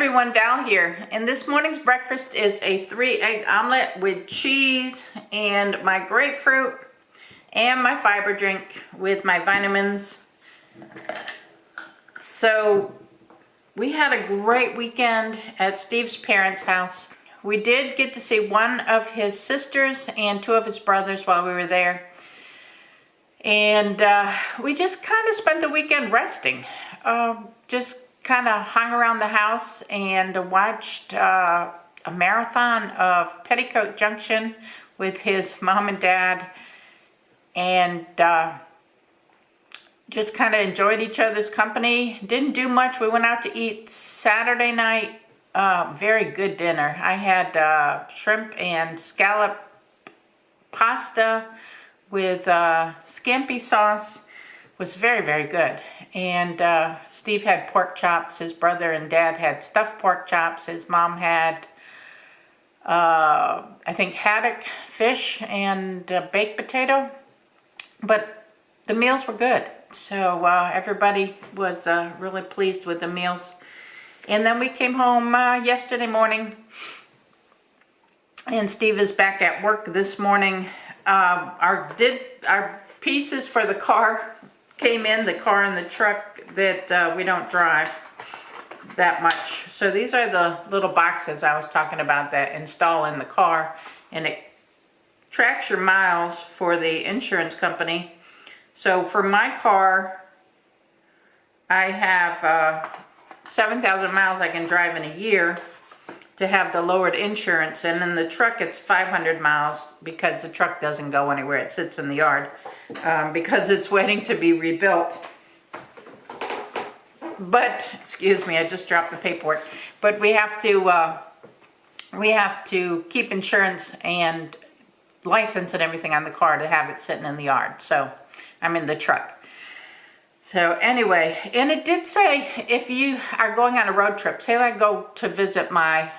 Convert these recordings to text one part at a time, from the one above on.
everyone, Val here, and this morning's breakfast is a 3-egg omelet with cheese and my grapefruit and my fiber drink with my vitamins. So we had a great weekend at Steve's parents' house. We did get to see one of his sisters and two of his brothers while we were there, and we just kind of spent the weekend resting. Just kind of hung around the house and watched a marathon of Petticoat Junction with his mom and dad, and just kind of enjoyed each other's company. Didn't do much. We went out to eat Saturday night. Very good dinner. I had shrimp and scallop pasta with scampi sauce. Was very, very good. And Steve had pork chops. His brother and dad had stuffed pork chops. His mom had, I think, haddock fish and baked potato. But the meals were good. So everybody was really pleased with the meals. And then we came home yesterday morning. And Steve is back at work this morning. Our pieces for the car came in, the car and the truck that we don't drive that much. So these are the little boxes I was talking about that install in the car, and it tracks your miles for the insurance company. So for my car, I have 7,000 miles I can drive in a year to have the lowered insurance, and in the truck it's 500 miles because the truck doesn't go anywhere. It sits in the yard because it's waiting to be rebuilt. But, excuse me, I just dropped the paperwork. But we have to keep insurance and license and everything on the car to have it sitting in the yard. So, I'm in the truck. So anyway, and it did say if you are going on a road trip, say I go to visit my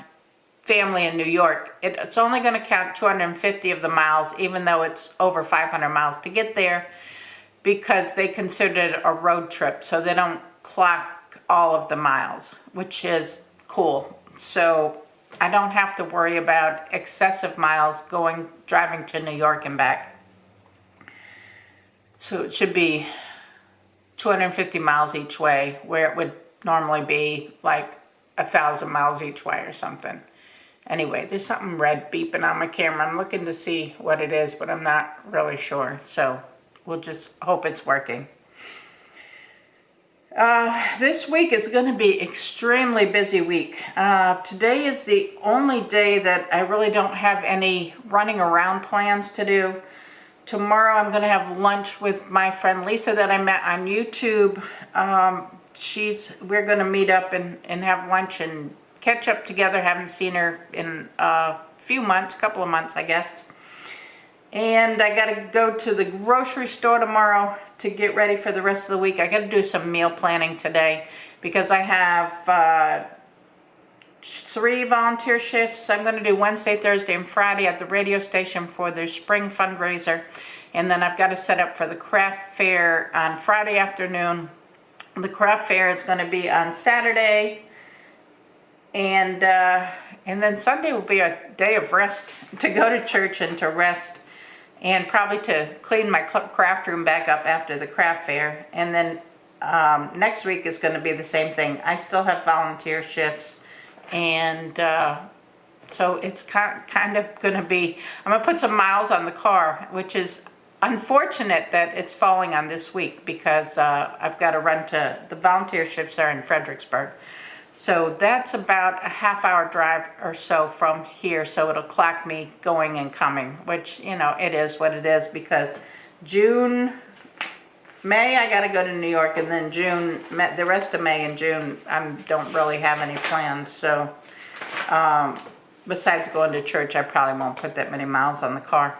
family in New York, it's only going to count 250 of the miles, even though it's over 500 miles to get there, because they consider it a road trip, so they don't clock all of the miles, which is cool. So I don't have to worry about excessive miles driving to New York and back. So it should be 250 miles each way, where it would normally be like 1,000 miles each way or something. Anyway, there's something red beeping on my camera. I'm looking to see what it is, but I'm not really sure. So we'll just hope it's working. This week is going to be extremely busy week. Today is the only day that I really don't have any running around plans to do. Tomorrow I'm going to have lunch with my friend Lisa that I met on YouTube. We're going to meet up and have lunch and catch up together. Haven't seen her in a couple of months, I guess. And I got to go to the grocery store tomorrow to get ready for the rest of the week. I got to do some meal planning today because I have 3 volunteer shifts. I'm going to do Wednesday, Thursday, and Friday at the radio station for their spring fundraiser. And then I've got to set up for the craft fair on Friday afternoon. The craft fair is going to be on Saturday. And then Sunday will be a day of rest, to go to church and to rest. And probably to clean my craft room back up after the craft fair. And then next week is going to be the same thing. I still have volunteer shifts. And so it's kind of going to be, I'm going to put some miles on the car, which is unfortunate that it's falling on this week because I've got to run to, the volunteer shifts are in Fredericksburg. So that's about a half-hour drive or so from here, so it'll clock me going and coming, which, you know, it is what it is, because May I got to go to New York, and then the rest of May and June, I don't really have any plans. So besides going to church, I probably won't put that many miles on the car.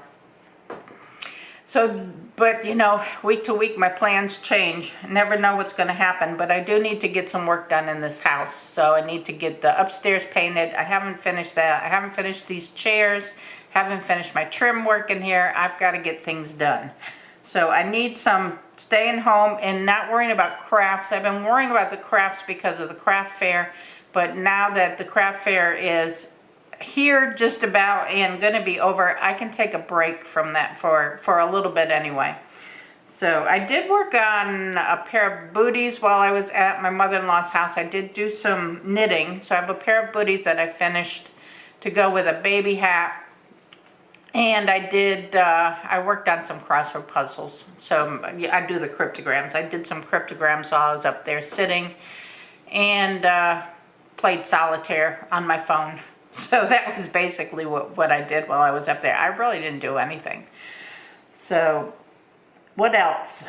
So, but you know, week to week my plans change. Never know what's going to happen, but I do need to get some work done in this house. So I need to get the upstairs painted. I haven't finished that. I haven't finished these chairs. Haven't finished my trim work in here. I've got to get things done. So I need some staying home and not worrying about crafts. I've been worrying about the crafts because of the craft fair, but now that the craft fair is here just about and gonna be over, I can take a break from that for a little bit anyway. So I did work on a pair of booties while I was at my mother-in-law's house. I did do some knitting. So I have a pair of booties that I finished to go with a baby hat. And I did, I worked on some crossword puzzles. So yeah, I do the cryptograms. I did some cryptograms while I was up there sitting and played solitaire on my phone. So that was basically what I did while I was up there. I really didn't do anything. So what else?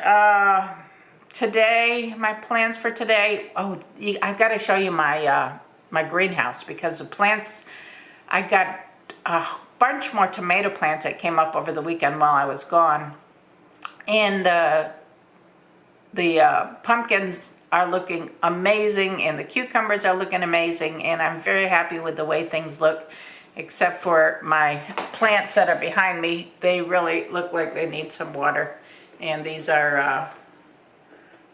Today, my plans for today. Oh, I've got to show you my my greenhouse because the plants. I got a bunch more tomato plants that came up over the weekend while I was gone, and the pumpkins are looking amazing, and the cucumbers are looking amazing, and I'm very happy with the way things look. Except for my plants that are behind me, they really look like they need some water. And these are,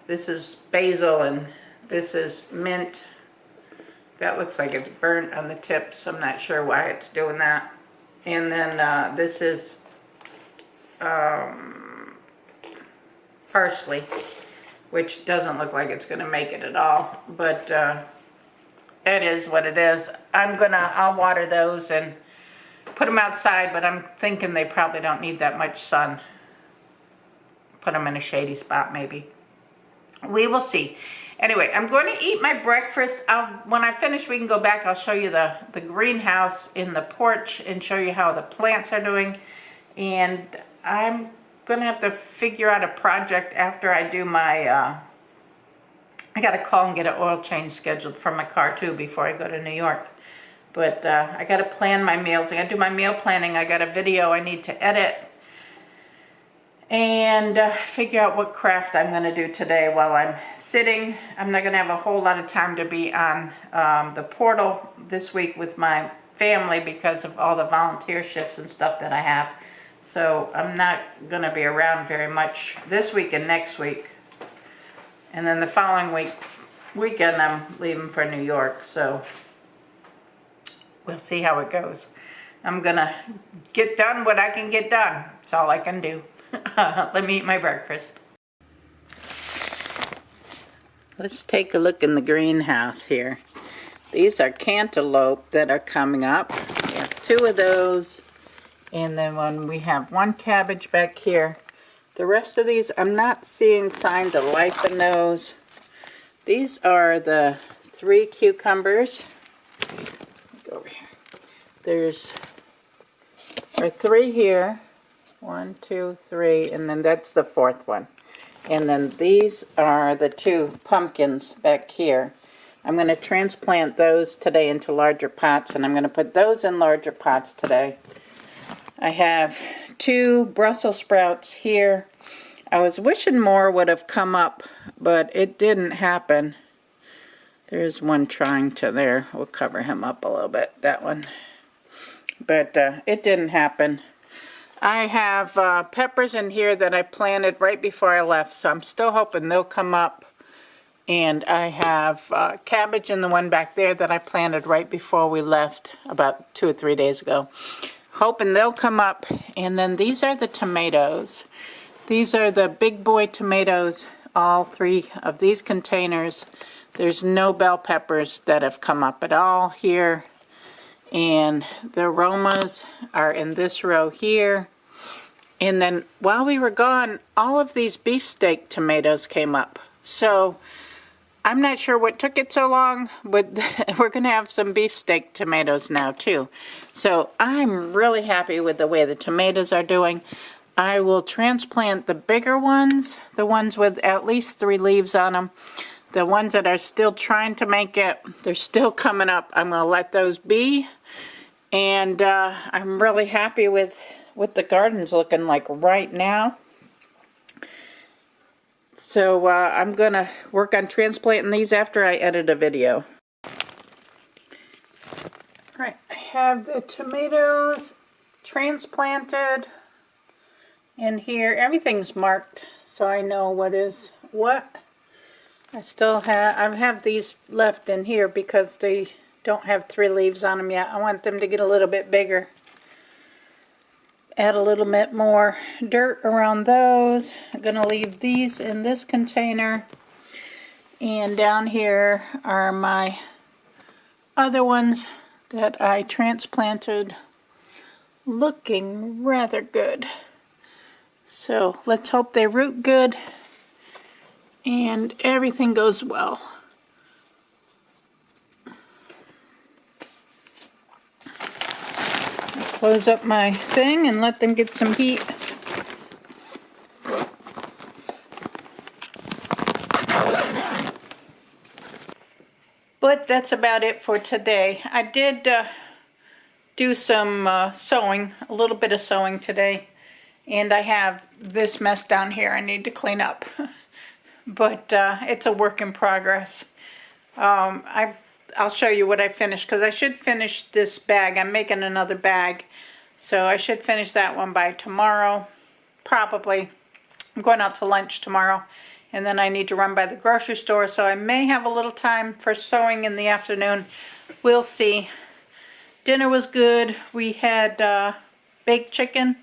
this is basil and this is mint. That looks like it's burnt on the tips. I'm not sure why it's doing that. And then this is parsley, which doesn't look like it's going to make it at all. But it is what it is. I'll water those and put them outside, but I'm thinking they probably don't need that much sun. Put them in a shady spot maybe. We will see. Anyway, I'm going to eat my breakfast. When I finish, we can go back. I'll show you the greenhouse in the porch and show you how the plants are doing. And I'm going to have to figure out a project after I do my, I got to call and get an oil change scheduled for my car too before I go to New York. But I got to plan my meals. I got to do my meal planning. I got a video I need to edit. And figure out what craft I'm going to do today while I'm sitting. I'm not going to have a whole lot of time to be on the portal this week with my family because of all the volunteer shifts and stuff that I have. So I'm not going to be around very much this week and next week. And then the following weekend I'm leaving for New York. So we'll see how it goes. I'm going to get done what I can get done. That's all I can do. Let me eat my breakfast. Let's take a look in the greenhouse here. These are cantaloupe that are coming up. We have 2 of those. And then when we have 1 cabbage back here. The rest of these, I'm not seeing signs of life in those. These are the 3 cucumbers. Go over here. There's 3 here. 1, 2, 3, and then that's the 4th one. And then these are the 2 pumpkins back here. I'm going to transplant those today into larger pots, and I'm going to put those in larger pots today. I have 2 Brussels sprouts here. I was wishing more would have come up, but it didn't happen. There's one trying to there. We'll cover him up a little bit, that one. But it didn't happen. I have peppers in here that I planted right before I left, so I'm still hoping they'll come up. And I have cabbage in the one back there that I planted right before we left about 2 or 3 days ago. Hoping they'll come up. And then these are the tomatoes. These are the big boy tomatoes, all 3 of these containers. There's no bell peppers that have come up at all here. And the aromas are in this row here. And then while we were gone, all of these beefsteak tomatoes came up. So I'm not sure what took it so long, but we're going to have some beefsteak tomatoes now too. So I'm really happy with the way the tomatoes are doing. I will transplant the bigger ones, the ones with at least 3 leaves on them. The ones that are still trying to make it, they're still coming up. I'm going to let those be. And I'm really happy with what the garden's looking like right now. So I'm going to work on transplanting these after I edit a video. Alright, I have the tomatoes transplanted. in here. Everything's marked so I know what is what. I have these left in here because they don't have 3 leaves on them yet. I want them to get a little bit bigger. Add a little bit more dirt around those. I'm going to leave these in this container. And down here are my other ones that I transplanted, looking rather good. So let's hope they root good and everything goes well. Close up my thing and let them get some heat. But that's about it for today. I did do some sewing, a little bit of sewing today, and I have this mess down here I need to clean up. But it's a work in progress. I'll show you what I finished, because I should finish this bag. I'm making another bag, so I should finish that one by tomorrow, probably. I'm going out to lunch tomorrow, and then I need to run by the grocery store, so I may have a little time for sewing in the afternoon. We'll see. Dinner was good. We had baked chicken.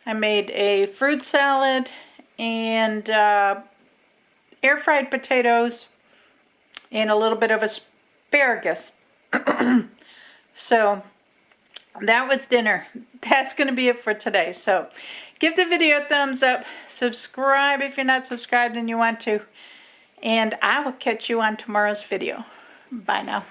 I made a fruit salad and air-fried potatoes and a little bit of asparagus. So that was dinner. That's going to be it for today. So give the video a thumbs up. Subscribe if you're not subscribed and you want to. And I will catch you on tomorrow's video. Bye now.